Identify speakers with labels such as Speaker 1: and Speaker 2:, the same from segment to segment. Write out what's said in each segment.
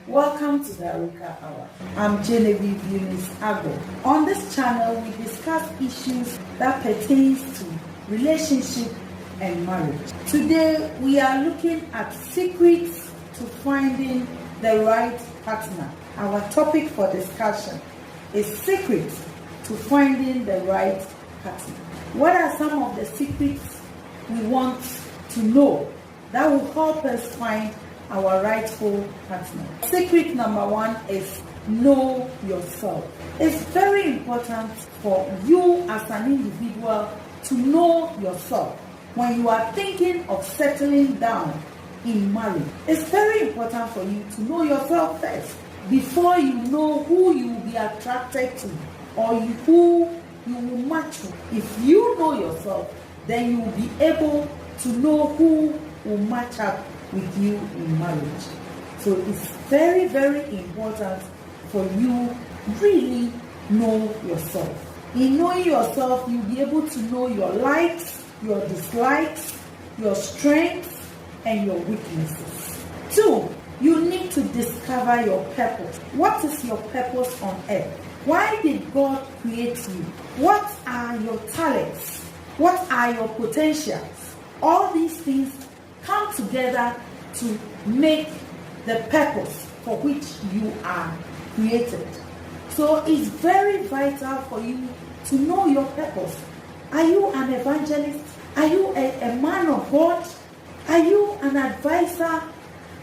Speaker 1: Welcome to the Arika Hour. I'm Genevieve Eunice. On this channel, we discuss issues that pertains to relationship and marriage. Today, we are looking at secrets to finding the right partner. Our topic for discussion is secrets to finding the right partner. What are some of the secrets we want to know that will help us find our rightful partner? Secret number one is know yourself. It's very important for you as an individual to know yourself. When you are thinking of settling down in marriage, it's very important for you to know yourself first before you know who you will be attracted to or who you will match with. If you know yourself, then you will be able to know who will match up with you in marriage. So it's very, very important for you really know yourself. In knowing yourself, you'll be able to know your likes, your dislikes, your strengths, and your weaknesses. 2, you need to discover your purpose. What is your purpose on earth? Why did God create you? What are your talents? What are your potentials? All these things come together to make the purpose for which you are created. So it's very vital for you to know your purpose. Are you an evangelist? Are you a man of God? Are you an advisor?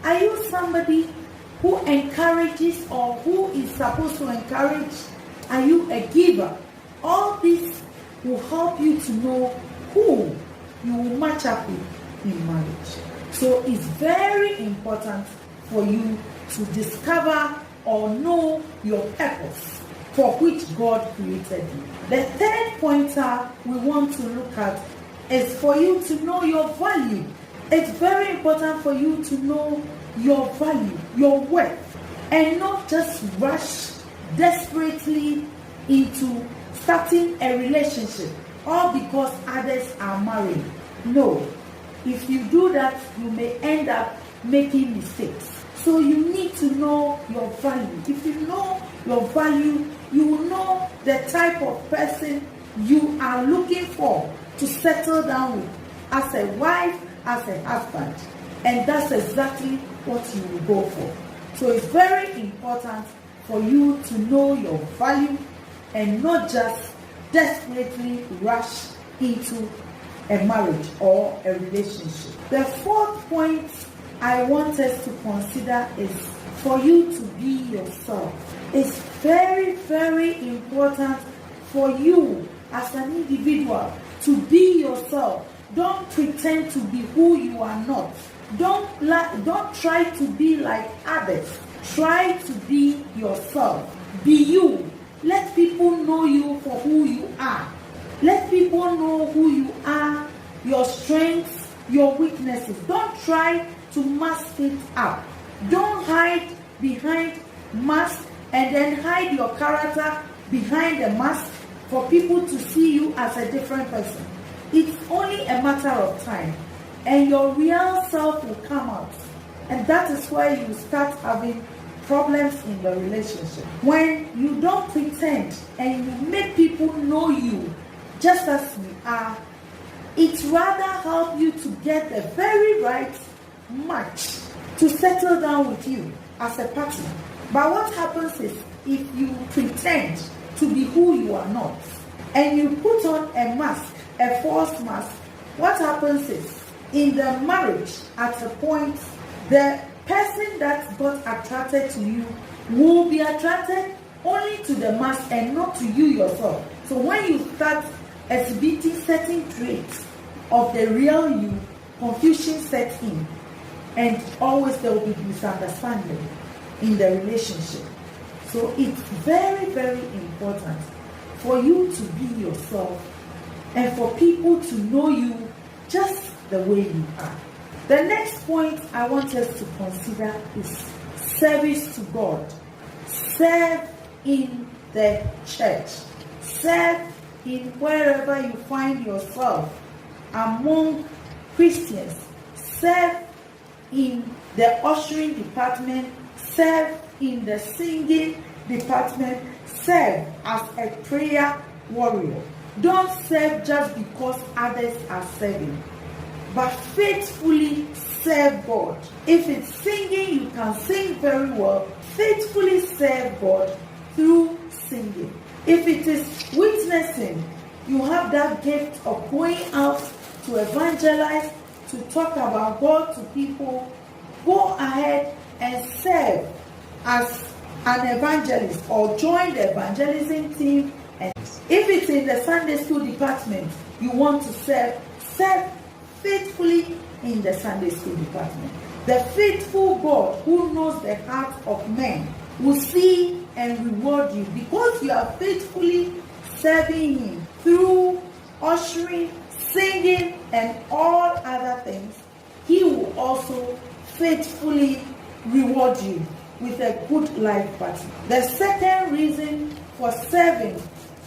Speaker 1: Are you somebody who encourages or who is supposed to encourage? Are you a giver? All this will help you to know who you will match up with in marriage. So it's very important for you to discover or know your purpose for which God created you. The third pointer we want to look at is for you to know your value. It's very important for you to know your value, your worth, and not just rush desperately into starting a relationship all because others are married. No. If you do that, you may end up making mistakes. So you need to know your value. If you know your value, you will know the type of person you are looking for to settle down with as a wife, as a husband. And that's exactly what you will go for. So it's very important for you to know your value and not just desperately rush into a marriage or a relationship. The fourth point I want us to consider is for you to be yourself. It's very, very important for you as an individual to be yourself. Don't pretend to be who you are not. Don't try to be like others. Try to be yourself. Be you. Let people know you for who you are. Let people know who you are, your strengths, your weaknesses. Don't try to mask it up. Don't hide behind mask and then hide your character behind the mask for people to see you as a different person. It's only a matter of time and your real self will come out. And that is where you start having problems in the relationship. When you don't pretend and you make people know you just as you are, it rather help you to get the very right match to settle down with you as a partner. But what happens is if you pretend to be who you are not and you put on a mask, a false mask, what happens is in the marriage at a point, the person that got attracted to you will be attracted only to the mask and not to you yourself. So when you start exhibiting certain traits of the real you, confusion sets in, and always there will be misunderstanding in the relationship. So it's very, very important for you to be yourself and for people to know you just the way you are. The next point I want us to consider is service to God. Serve in the church. Serve in wherever you find yourself among Christians. Serve in the ushering department. serve in the singing department, serve as a prayer warrior. Don't serve just because others are serving, but faithfully serve God. If it's singing, you can sing very well. Faithfully serve God through singing. If it is witnessing, you have that gift of going out to evangelize, to talk about God to people. Go ahead and serve as an evangelist or join the evangelism team. And if it's in the Sunday school department, you want to serve faithfully in the Sunday school department. The faithful God who knows the heart of men will see and reward you because you are faithfully serving Him through ushering, singing, and all other things. He will also faithfully reward you with a good life partner. The second reason for serving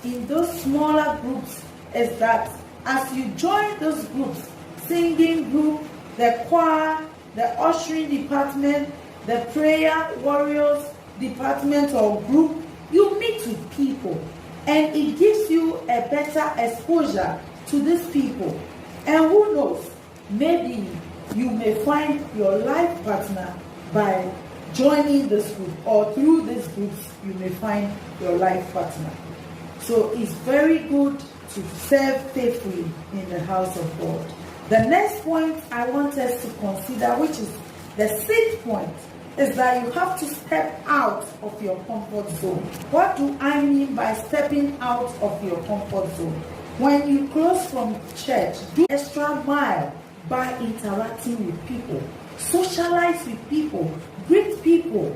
Speaker 1: in those smaller groups is that as you join those groups, singing group, the choir, the ushering department, the prayer warriors department or group, you meet with people and it gives you a better exposure to these people. And who knows, maybe you may find your life partner by joining this group, or through these groups you may find your life partner. So it's very good to serve faithfully in the house of God. The next point I want us to consider, which is the sixth point, is that you have to step out of your comfort zone. What do I mean by stepping out of your comfort zone? When you close from church, do extra mile by interacting with people, socialize with people, greet people,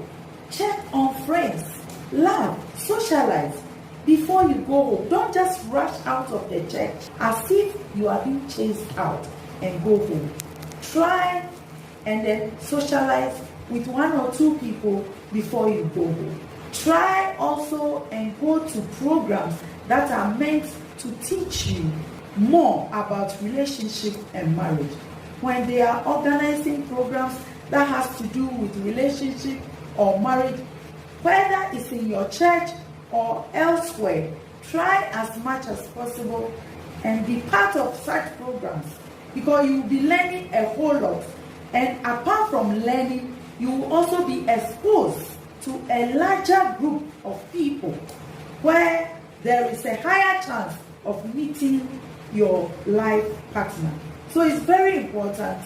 Speaker 1: check on friends, laugh, socialize before you go home. Don't just rush out of the church as if you are being chased out and go home. Try and then socialize with one or two people before you go home. Try also and go to programs that are meant to teach you more about relationship and marriage. When they are organizing programs that has to do with relationship or marriage, whether it's in your church or elsewhere, try as much as possible and be part of such programs, because you will be learning a whole lot. And apart from learning, you will also be exposed to a larger group of people where there is a higher chance of meeting your life partner. So it's very important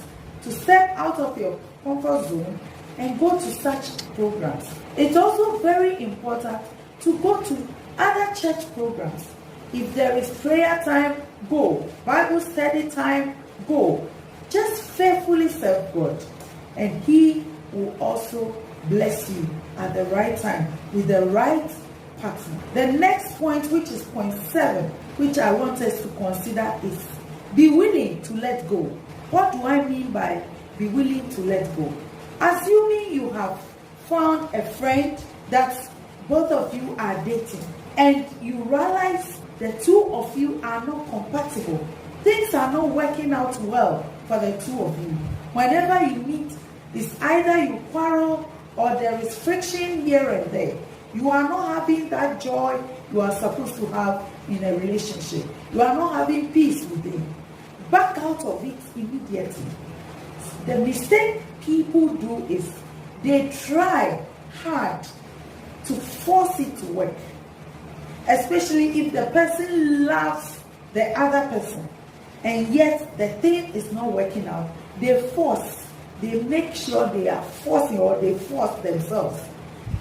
Speaker 1: to step out of your comfort zone and go to such programs. It's also very important to go to other church programs. If there is prayer time, go. Bible study time, go. Just faithfully serve God, and He will also bless you at the right time with the right partner. The next point, which is point 7, which I want us to consider, is be willing to let go. What do I mean by be willing to let go? Assuming you have found a friend that both of you are dating and you realize the two of you are not compatible, things are not working out well for the two of you. Whenever you meet, it's either you quarrel or there is friction here and there. You are not having that joy you are supposed to have in a relationship. You are not having peace within. Back out of it immediately. The mistake people do is they try hard to force it to work. Especially if the person loves the other person and yet the thing is not working out. They make sure they are forcing, or they force themselves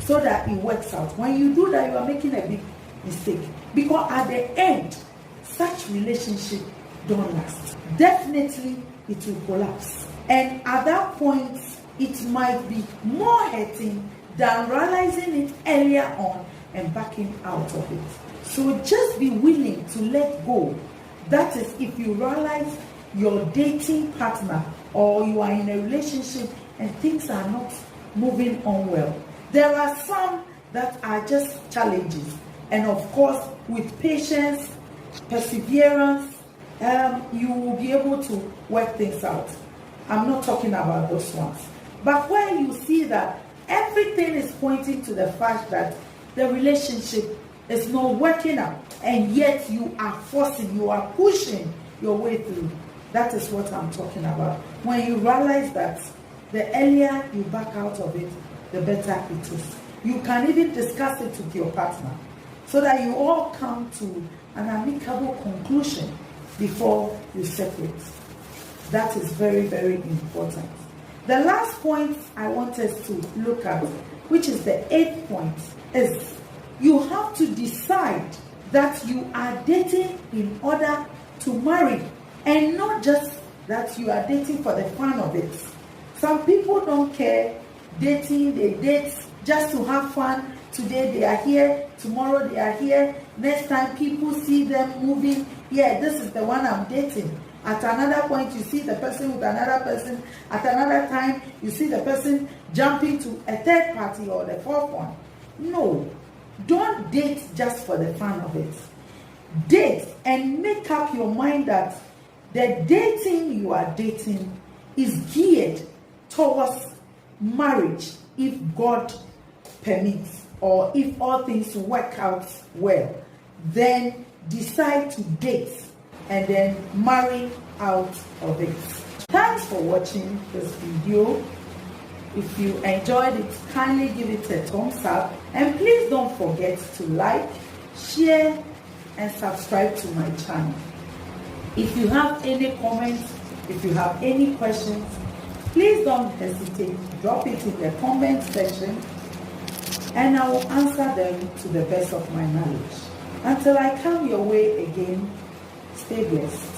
Speaker 1: so that it works out. When you do that, you are making a big mistake, because at the end, such relationship don't last. Definitely it will collapse, and at that point it might be more hurting than realizing it earlier on and backing out of it. So just be willing to let go. That is, if you realize your dating partner or you are in a relationship and things are not moving on well. There are some that are just challenges, and of course with patience, perseverance, you will be able to work things out. I'm not talking about those ones. But when you see that everything is pointing to the fact that the relationship is not working out, and yet you are forcing, you are pushing your way through. That is what I'm talking about. When you realize that the earlier you back out of it, the better it is. You can even discuss it with your partner so that you all come to an amicable conclusion before you separate. That is very, very important. The last point I want us to look at, which is the 8th point, is you have to decide that you are dating in order to marry, and not just that you are dating for the fun of it. Some people don't care. Dating, they date just to have fun. Today they are here, tomorrow they are here. Next time people see them moving, yeah, this is the one I'm dating. At another point, you see the person with another person. At another time, you see the person jumping to a third party or the fourth one. No, don't date just for the fun of it. Date and make up your mind that the dating you are dating is geared towards marriage if God permits, or if all things work out well. Then decide to date and then marry out of it. Thanks for watching this video. If you enjoyed it, kindly give it a thumbs up, and please don't forget to like, share, and subscribe to my channel. If you have any comments, if you have any questions, please don't hesitate. Drop it in the comment section and I will answer them to the best of my knowledge. Until I come your way again, stay blessed.